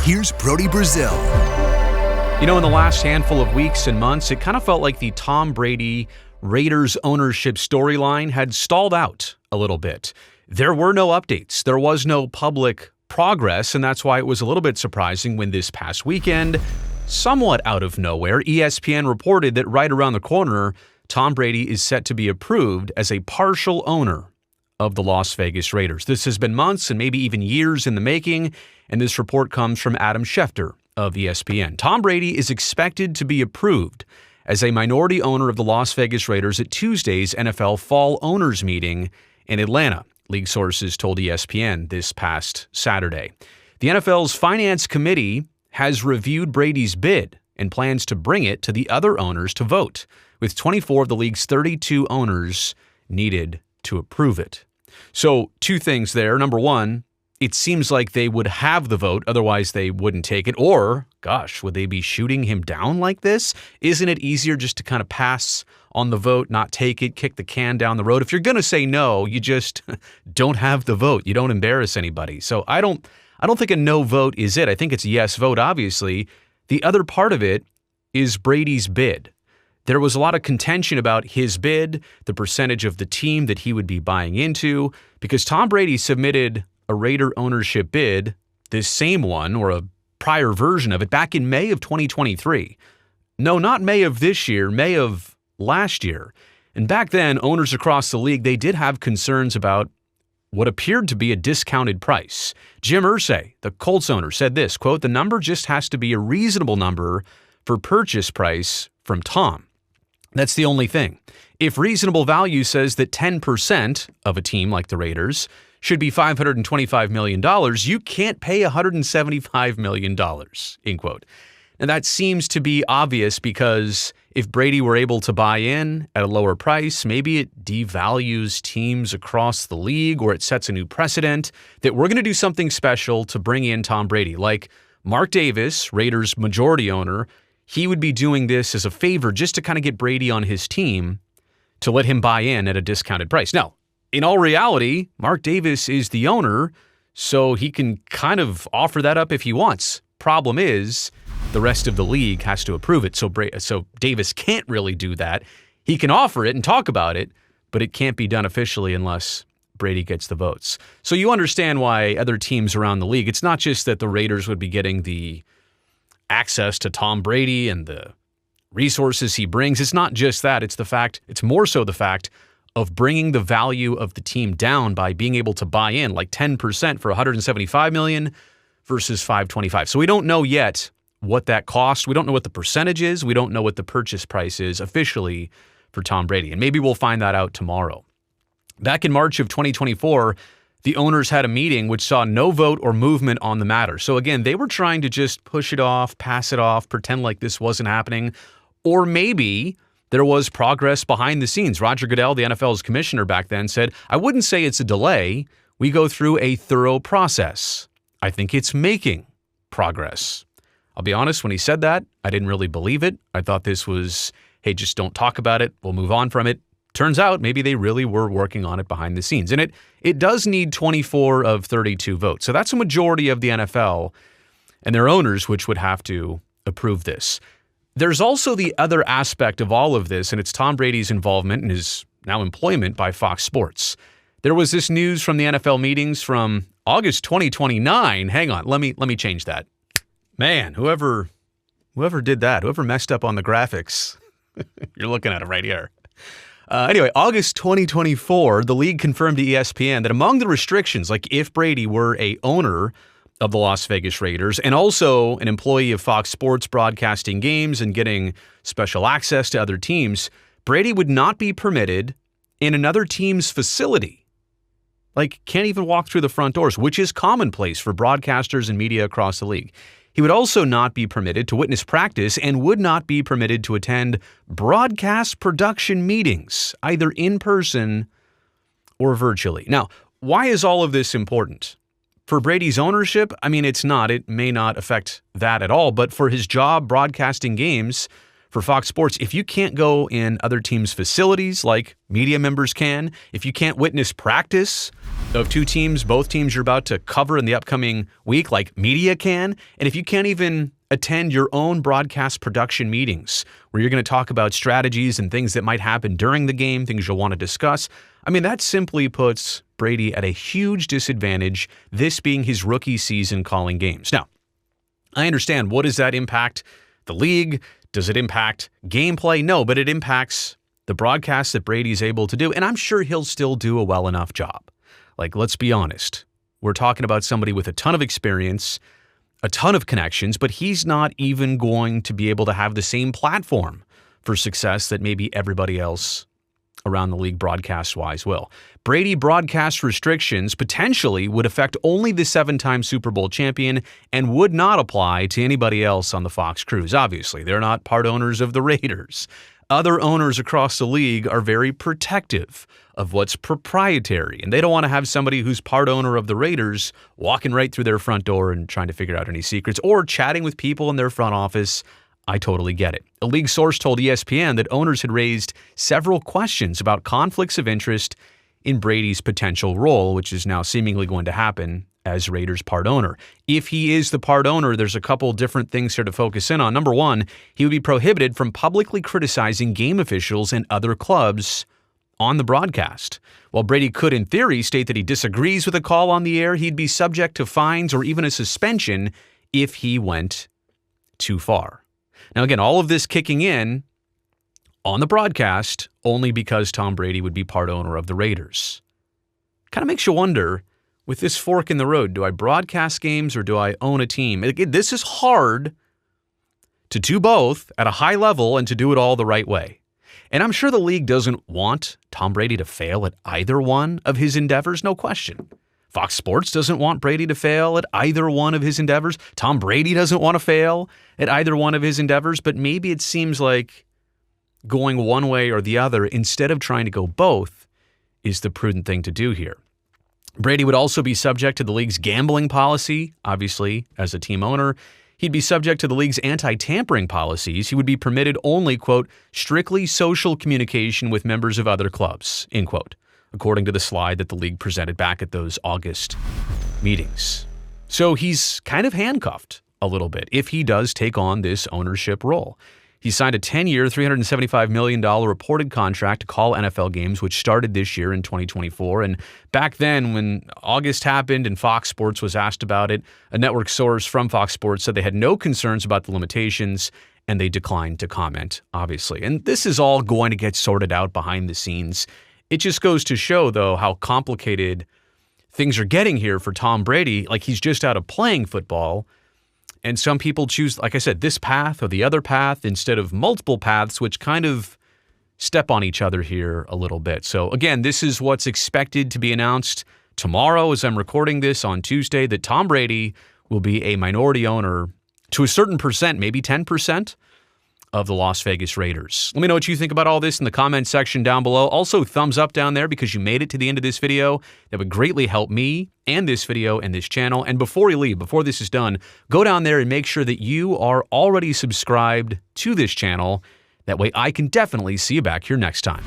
here's Brody Brazil. You know, in the last handful of weeks and months, it kind of felt like the Tom Brady Raiders ownership storyline had stalled out a little bit. There were no updates. There was no public progress, and that's why it was a little bit surprising when this past weekend, somewhat out of nowhere, ESPN reported that right around the corner, Tom Brady is set to be approved as a partial owner of the Las Vegas Raiders. This has been months and maybe even years in the making, and this report comes from Adam Schefter of ESPN. Tom Brady is expected to be approved as a minority owner of the Las Vegas Raiders at Tuesday's NFL Fall Owners Meeting in Atlanta, league sources told ESPN this past Saturday. The NFL's Finance Committee has reviewed Brady's bid and plans to bring it to the other owners to vote, with 24 of the league's 32 owners needed to approve it. So, two things there. Number one, it seems like they would have the vote, otherwise they wouldn't take it. Or, gosh, would they be shooting him down like this? Isn't it easier just to kind of pass on the vote, not take it, kick the can down the road? If you're going to say no, you just don't have the vote. You don't embarrass anybody. So I don't think a no vote is it. I think it's a yes vote, obviously. The other part of it is Brady's bid. There was a lot of contention about his bid, the percentage of the team that he would be buying into, because Tom Brady submitted a Raider ownership bid, this same one, or a prior version of it, back in May of 2023. No, not May of this year, May of last year. And back then, owners across the league, they did have concerns about what appeared to be a discounted price. Jim Irsay, the Colts owner, said this, quote, "The number just has to be a reasonable number for purchase price from Tom. That's the only thing. If reasonable value says that 10% of a team like the Raiders should be $525 million, you can't pay $175 million, end quote. And that seems to be obvious because if Brady were able to buy in at a lower price, maybe it devalues teams across the league, or it sets a new precedent that we're going to do something special to bring in Tom Brady. Like Mark Davis, Raiders majority owner, he would be doing this as a favor just to kind of get Brady on his team to let him buy in at a discounted price. Now, in all reality, Mark Davis is the owner, so he can kind of offer that up if he wants. Problem is, the rest of the league has to approve it, so Davis can't really do that. He can offer it and talk about it, but it can't be done officially unless Brady gets the votes. So you understand why other teams around the league, it's not just that the Raiders would be getting the access to Tom Brady and the resources he brings. It's not just that. It's more so the fact of bringing the value of the team down by being able to buy in like 10% for $175 million versus $525. So we don't know yet what that cost. We don't know what the percentage is. We don't know what the purchase price is officially for Tom Brady. And maybe we'll find that out tomorrow. Back in March of 2024, the owners had a meeting which saw no vote or movement on the matter. So again, they were trying to just push it off, pass it off, pretend like this wasn't happening. Or maybe there was progress behind the scenes. Roger Goodell, the NFL's commissioner back then, said, "I wouldn't say it's a delay. We go through a thorough process. I think it's making progress." I'll be honest, when he said that, I didn't really believe it. I thought this was, hey, just don't talk about it. We'll move on from it. Turns out maybe they really were working on it behind the scenes. And it does need 24 of 32 votes. So that's a majority of the NFL and their owners, which would have to approve this. There's also the other aspect of all of this, and it's Tom Brady's involvement and his now employment by Fox Sports. There was this news from the NFL meetings from August 2029. Hang on, let me change that. Man, whoever did that, whoever messed up on the graphics, you're looking at it right here. Anyway, August 2024, the league confirmed to ESPN that among the restrictions, like if Brady were a owner of the Las Vegas Raiders and also an employee of Fox Sports broadcasting games and getting special access to other teams, Brady would not be permitted in another team's facility. Like, can't even walk through the front doors, which is commonplace for broadcasters and media across the league. He would also not be permitted to witness practice and would not be permitted to attend broadcast production meetings, either in person or virtually. Now, why is all of this important? For Brady's ownership, I mean, it's not. It may not affect that at all. But for his job broadcasting games, for Fox Sports, if you can't go in other teams' facilities like media members can, if you can't witness practice of two teams, both teams you're about to cover in the upcoming week like media can, and if you can't even attend your own broadcast production meetings where you're going to talk about strategies and things that might happen during the game, things you'll want to discuss, I mean, that simply puts Brady at a huge disadvantage, this being his rookie season calling games. Now, I understand, what does that impact the league? Does it impact gameplay? No, but it impacts the broadcast that Brady's able to do, and I'm sure he'll still do a well enough job. Like, let's be honest. We're talking about somebody with a ton of experience, a ton of connections, but he's not even going to be able to have the same platform for success that maybe everybody else around the league broadcast-wise will. Brady broadcast restrictions potentially would affect only the 7-time Super Bowl champion and would not apply to anybody else on the Fox crews. Obviously, they're not part owners of the Raiders. Other owners across the league are very protective of what's proprietary, and they don't want to have somebody who's part owner of the Raiders walking right through their front door and trying to figure out any secrets or chatting with people in their front office. I totally get it. A league source told ESPN that owners had raised several questions about conflicts of interest in Brady's potential role, which is now seemingly going to happen as Raiders part owner. If he is the part owner, there's a couple different things here to focus in on. Number one, he would be prohibited from publicly criticizing game officials and other clubs on the broadcast. While Brady could, in theory, state that he disagrees with a call on the air, he'd be subject to fines or even a suspension if he went too far. Now, again, all of this kicking in on the broadcast only because Tom Brady would be part owner of the Raiders. Kind of makes you wonder, with this fork in the road, do I broadcast games or do I own a team? Again, this is hard to do both at a high level and to do it all the right way. And I'm sure the league doesn't want Tom Brady to fail at either one of his endeavors, no question. Fox Sports doesn't want Brady to fail at either one of his endeavors. Tom Brady doesn't want to fail at either one of his endeavors, but maybe it seems like going one way or the other instead of trying to go both is the prudent thing to do here. Brady would also be subject to the league's gambling policy, obviously, as a team owner. He'd be subject to the league's anti-tampering policies. He would be permitted only, quote, strictly social communication with members of other clubs, end quote, according to the slide that the league presented back at those August meetings. So he's kind of handcuffed a little bit if he does take on this ownership role. He signed a 10-year, $375 million reported contract to call NFL games, which started this year in 2024. And back then, when August happened and Fox Sports was asked about it, a network source from Fox Sports said they had no concerns about the limitations, and they declined to comment, obviously. And this is all going to get sorted out behind the scenes. It just goes to show, though, how complicated things are getting here for Tom Brady. Like, he's just out of playing football. And some people choose, like I said, this path or the other path instead of multiple paths, which kind of step on each other here a little bit. So again, this is what's expected to be announced tomorrow as I'm recording this on Tuesday, that Tom Brady will be a minority owner to a certain percent, maybe 10% of the Las Vegas Raiders. Let me know what you think about all this in the comment section down below. Also, thumbs up down there because you made it to the end of this video. That would greatly help me and this video and this channel. And before you leave, before this is done, go down there and make sure that you are already subscribed to this channel. That way I can definitely see you back here next time.